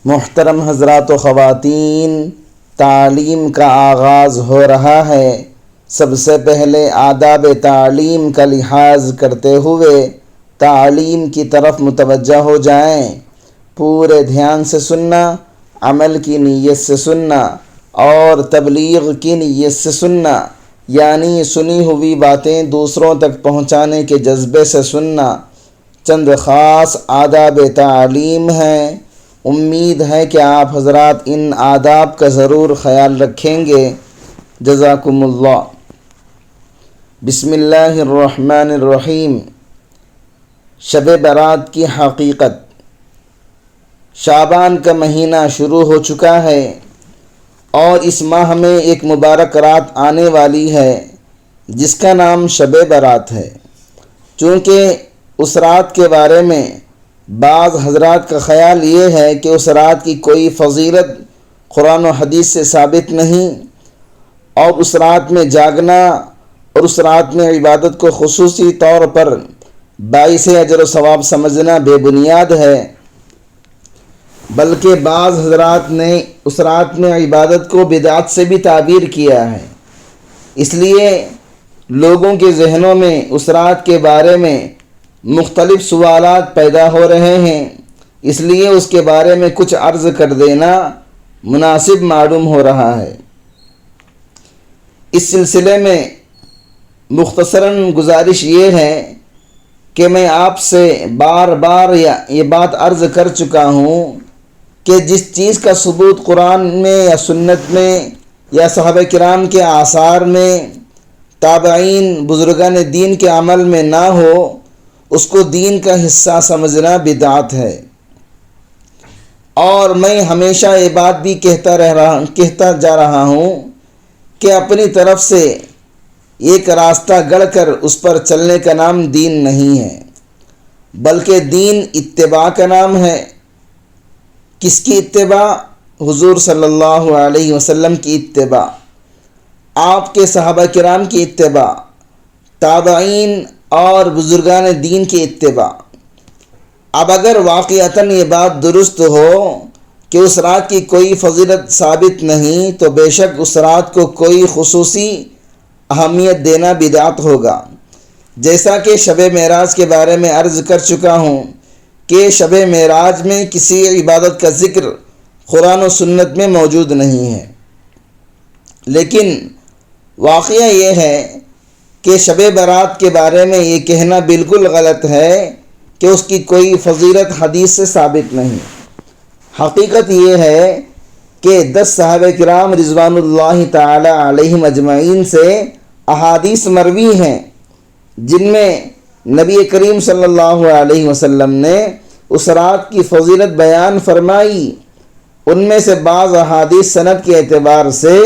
محترم حضرات و خواتین، تعلیم کا آغاز ہو رہا ہے۔ سب سے پہلے آداب تعلیم کا لحاظ کرتے ہوئے تعلیم کی طرف متوجہ ہو جائیں۔ پورے دھیان سے سننا، عمل کی نیت سے سننا اور تبلیغ کی نیت سے سننا، یعنی سنی ہوئی باتیں دوسروں تک پہنچانے کے جذبے سے سننا۔ چند خاص آداب تعلیم ہیں۔ امید ہے کہ آپ حضرات ان آداب کا ضرور خیال رکھیں گے۔ جزاکم اللہ۔ بسم اللہ الرحمن الرحیم۔ شب برات کی حقیقت۔ شعبان کا مہینہ شروع ہو چکا ہے اور اس ماہ میں ایک مبارک رات آنے والی ہے جس کا نام شب برات ہے۔ چونکہ اس رات کے بارے میں بعض حضرات کا خیال یہ ہے کہ اس رات کی کوئی فضیلت قرآن و حدیث سے ثابت نہیں، اور اس رات میں جاگنا اور اس رات میں عبادت کو خصوصی طور پر باعث اجر و ثواب سمجھنا بے بنیاد ہے، بلکہ بعض حضرات نے اس رات میں عبادت کو بدعت سے بھی تعبیر کیا ہے۔ اس لیے لوگوں کے ذہنوں میں اس رات کے بارے میں مختلف سوالات پیدا ہو رہے ہیں، اس لیے اس کے بارے میں کچھ عرض کر دینا مناسب معلوم ہو رہا ہے۔ اس سلسلے میں مختصراً گزارش یہ ہے کہ میں آپ سے بار بار یہ بات عرض کر چکا ہوں کہ جس چیز کا ثبوت قرآن میں یا سنت میں یا صحابہ کرام کے آثار میں، تابعین بزرگان دین کے عمل میں نہ ہو، اس کو دین کا حصہ سمجھنا بدعت ہے۔ اور میں ہمیشہ یہ بات بھی کہتا جا رہا ہوں کہ اپنی طرف سے ایک راستہ گڑھ کر اس پر چلنے کا نام دین نہیں ہے، بلکہ دین اتباع کا نام ہے۔ کس کی اتباع؟ حضور صلی اللہ علیہ وسلم کی اتباع، آپ کے صحابہ کرام کی اتباع، تابعین اور بزرگان دین کی اتباع۔ اب اگر واقعتاً یہ بات درست ہو کہ اس رات کی کوئی فضیلت ثابت نہیں، تو بے شک اس رات کو کوئی خصوصی اہمیت دینا بدعت ہوگا۔ جیسا کہ شب معراج کے بارے میں عرض کر چکا ہوں کہ شب معراج میں کسی عبادت کا ذکر قرآن و سنت میں موجود نہیں ہے، لیکن واقعہ یہ ہے کہ شب برات کے بارے میں یہ کہنا بالکل غلط ہے کہ اس کی کوئی فضیلت حدیث سے ثابت نہیں۔ حقیقت یہ ہے کہ 10 صحابہ کرام رضوان اللہ تعالی علیہم اجمعین سے احادیث مروی ہیں جن میں نبی کریم صلی اللہ علیہ وسلم نے اس رات کی فضیلت بیان فرمائی۔ ان میں سے بعض احادیث سند کے اعتبار سے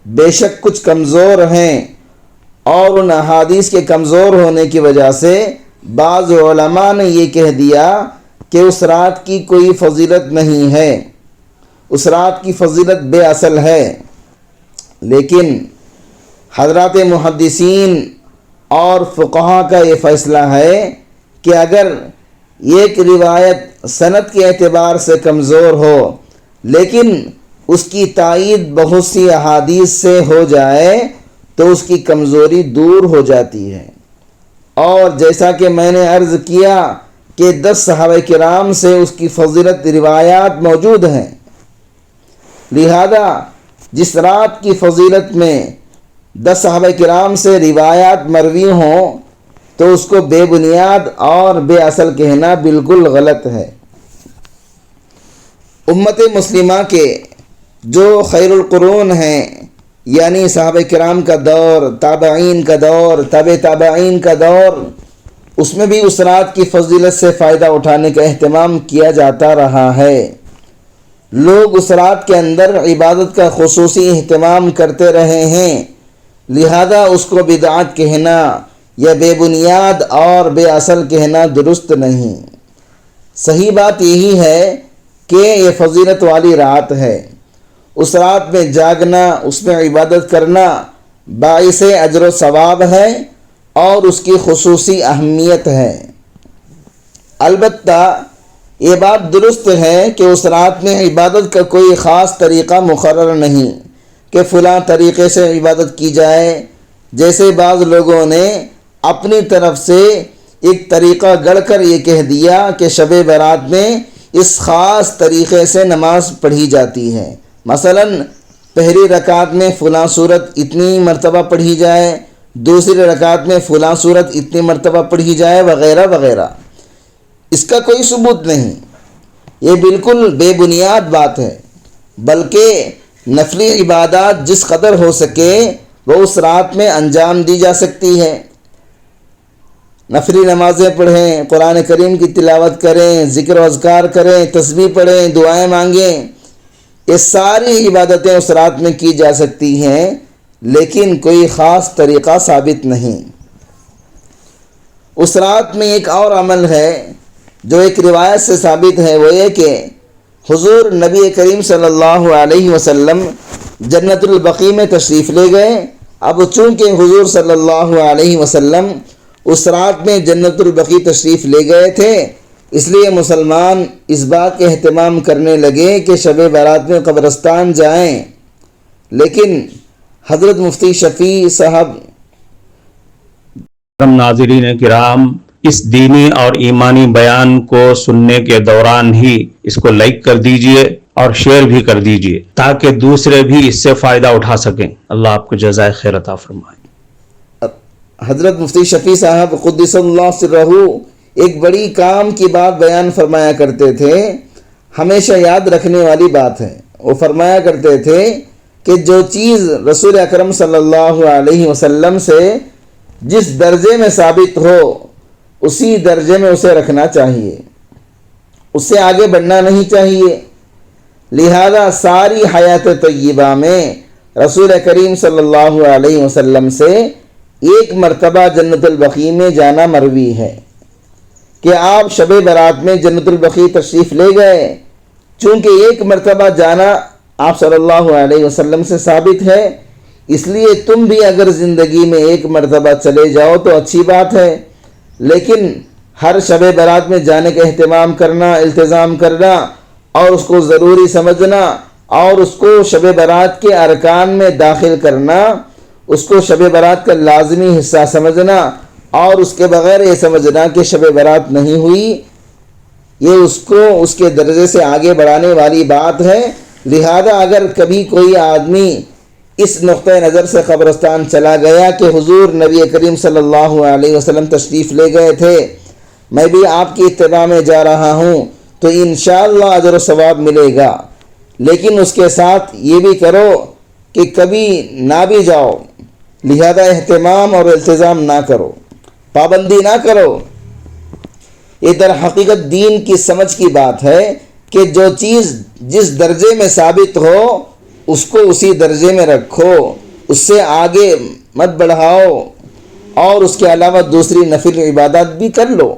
بے شک کچھ کمزور ہیں، اور ان احادیث کے کمزور ہونے کی وجہ سے بعض علماء نے یہ کہہ دیا کہ اس رات کی کوئی فضیلت نہیں ہے، اس رات کی فضیلت بے اصل ہے۔ لیکن حضرات محدثین اور فقہا کا یہ فیصلہ ہے کہ اگر ایک روایت سند کے اعتبار سے کمزور ہو لیکن اس کی تائید بہت سی احادیث سے ہو جائے تو اس کی کمزوری دور ہو جاتی ہے۔ اور جیسا کہ میں نے عرض کیا کہ 10 صحابہ کرام سے اس کی فضیلت روایات موجود ہیں، لہذا جس رات کی فضیلت میں 10 صحابہ کرام سے روایات مروی ہوں تو اس کو بے بنیاد اور بے اصل کہنا بالکل غلط ہے۔ امت مسلمہ کے جو خیر القرون ہیں، یعنی صحابہ کرام کا دور، تابعین کا دور، تابع تابعین کا دور، اس میں بھی اس رات کی فضیلت سے فائدہ اٹھانے کا اہتمام کیا جاتا رہا ہے۔ لوگ اس رات کے اندر عبادت کا خصوصی اہتمام کرتے رہے ہیں، لہذا اس کو بدعت کہنا یا بے بنیاد اور بے اصل کہنا درست نہیں۔ صحیح بات یہی ہے کہ یہ فضیلت والی رات ہے۔ اس رات میں جاگنا، اس میں عبادت کرنا باعث اجر و ثواب ہے اور اس کی خصوصی اہمیت ہے۔ البتہ یہ بات درست ہے کہ اس رات میں عبادت کا کوئی خاص طریقہ مقرر نہیں کہ فلاں طریقے سے عبادت کی جائے، جیسے بعض لوگوں نے اپنی طرف سے ایک طریقہ گڑھ کر یہ کہہ دیا کہ شب برات میں اس خاص طریقے سے نماز پڑھی جاتی ہے، مثلا پہلی رکعت میں فلاں صورت اتنی مرتبہ پڑھی جائے، دوسری رکعت میں فلاں صورت اتنی مرتبہ پڑھی جائے، وغیرہ وغیرہ۔ اس کا کوئی ثبوت نہیں، یہ بالکل بے بنیاد بات ہے، بلکہ نفلی عبادات جس قدر ہو سکے وہ اس رات میں انجام دی جا سکتی ہے۔ نفلی نمازیں پڑھیں، قرآن کریم کی تلاوت کریں، ذکر و اذکار کریں، تسبیح پڑھیں، دعائیں مانگیں، یہ ساری عبادتیں اس رات میں کی جا سکتی ہیں، لیکن کوئی خاص طریقہ ثابت نہیں۔ اس رات میں ایک اور عمل ہے جو ایک روایت سے ثابت ہے، وہ یہ کہ حضور نبی کریم صلی اللہ علیہ وسلم جنت البقیع میں تشریف لے گئے۔ اب چونکہ حضور صلی اللہ علیہ وسلم اس رات میں جنت البقیع تشریف لے گئے تھے، اس لیے مسلمان اس بات کے اہتمام کرنے لگے کہ شب برات میں قبرستان جائیں، لیکن حضرت مفتی شفیع صاحب ناظرین کرام، اس دینی اور ایمانی بیان کو سننے کے دوران ہی اس کو لائک کر دیجئے اور شیئر بھی کر دیجئے تاکہ دوسرے بھی اس سے فائدہ اٹھا سکیں۔ اللہ آپ کو جزائے خیر عطا فرمائے۔ حضرت مفتی شفیع صاحب قدس اللہ سرہ ایک بڑی کام کی بات بیان فرمایا کرتے تھے، ہمیشہ یاد رکھنے والی بات ہے۔ وہ فرمایا کرتے تھے کہ جو چیز رسول اکرم صلی اللہ علیہ وسلم سے جس درجے میں ثابت ہو اسی درجے میں اسے رکھنا چاہیے، اس سے آگے بڑھنا نہیں چاہیے۔ لہذا ساری حیات طیبہ میں رسول کریم صلی اللہ علیہ وسلم سے ایک مرتبہ جنت البقیع میں جانا مروی ہے کہ آپ شب برات میں جنت البقیع تشریف لے گئے۔ چونکہ ایک مرتبہ جانا آپ صلی اللہ علیہ وسلم سے ثابت ہے، اس لیے تم بھی اگر زندگی میں ایک مرتبہ چلے جاؤ تو اچھی بات ہے، لیکن ہر شب برات میں جانے کا اہتمام کرنا، التزام کرنا اور اس کو ضروری سمجھنا اور اس کو شب برات کے ارکان میں داخل کرنا، اس کو شب برات کا لازمی حصہ سمجھنا اور اس کے بغیر یہ سمجھنا کہ شب برات نہیں ہوئی، یہ اس کو اس کے درجے سے آگے بڑھانے والی بات ہے۔ لہذا اگر کبھی کوئی آدمی اس نقطۂ نظر سے قبرستان چلا گیا کہ حضور نبی کریم صلی اللہ علیہ وسلم تشریف لے گئے تھے، میں بھی آپ کی اتباع میں جا رہا ہوں، تو انشاءاللہ اجر و ثواب ملے گا، لیکن اس کے ساتھ یہ بھی کرو کہ کبھی نہ بھی جاؤ، لہذا اہتمام اور التزام نہ کرو، پابندی نہ کرو۔ یہ در حقیقت دین کی سمجھ کی بات ہے کہ جو چیز جس درجے میں ثابت ہو اس کو اسی درجے میں رکھو، اس سے آگے مت بڑھاؤ اور اس کے علاوہ دوسری نفل عبادات بھی کر لو۔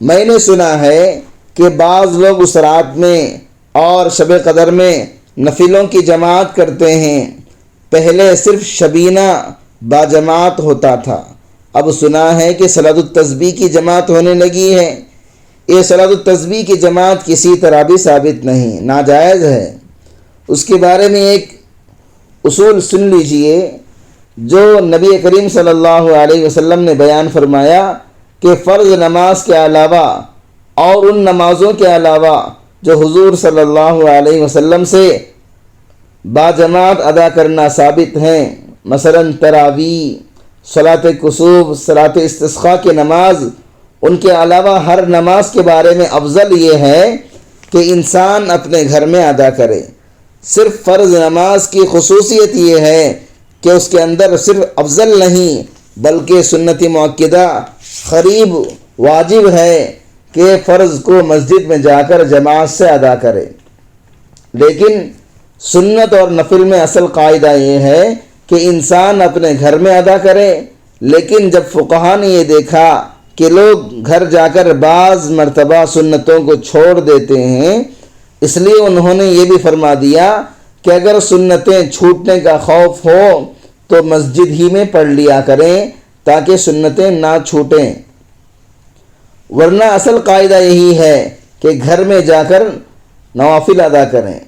میں نے سنا ہے کہ بعض لوگ اس رات میں اور شب قدر میں نفلوں کی جماعت کرتے ہیں۔ پہلے صرف شبینہ باجماعت ہوتا تھا، اب سنا ہے کہ صلاۃ التسبیح کی جماعت ہونے لگی ہے۔ یہ صلاۃ التسبیح کی جماعت کسی طرح بھی ثابت نہیں، ناجائز ہے۔ اس کے بارے میں ایک اصول سن لیجئے جو نبی کریم صلی اللہ علیہ وسلم نے بیان فرمایا کہ فرض نماز کے علاوہ اور ان نمازوں کے علاوہ جو حضور صلی اللہ علیہ وسلم سے باجماعت ادا کرنا ثابت ہیں، مثلا تراویح، صلاۃ کسوف، صلاۃ استسقاء کی نماز، ان کے علاوہ ہر نماز کے بارے میں افضل یہ ہے کہ انسان اپنے گھر میں ادا کرے۔ صرف فرض نماز کی خصوصیت یہ ہے کہ اس کے اندر صرف افضل نہیں بلکہ سنت مؤکدہ قریب واجب ہے کہ فرض کو مسجد میں جا کر جماعت سے ادا کرے۔ لیکن سنت اور نفل میں اصل قاعدہ یہ ہے کہ انسان اپنے گھر میں ادا کرے، لیکن جب فقہا نے یہ دیکھا کہ لوگ گھر جا کر بعض مرتبہ سنتوں کو چھوڑ دیتے ہیں، اس لیے انہوں نے یہ بھی فرما دیا کہ اگر سنتیں چھوٹنے کا خوف ہو تو مسجد ہی میں پڑھ لیا کریں تاکہ سنتیں نہ چھوٹیں۔ ورنہ اصل قاعدہ یہی ہے کہ گھر میں جا کر نوافل ادا کریں،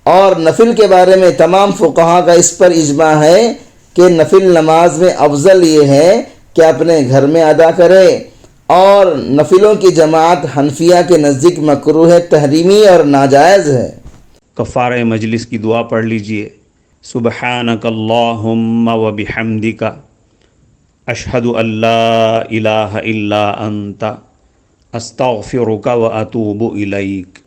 اور نفل کے بارے میں تمام فقہا کا اس پر اجماع ہے کہ نفل نماز میں افضل یہ ہے کہ اپنے گھر میں ادا کرے، اور نفلوں کی جماعت حنفیہ کے نزدیک مکروہ تحریمی اور ناجائز ہے۔ کفارہ مجلس کی دعا پڑھ لیجئے۔ سبحانک اللہم و بحمدک، اشہد ان لا الہ الا انت، استغفرک و اتوب الیک۔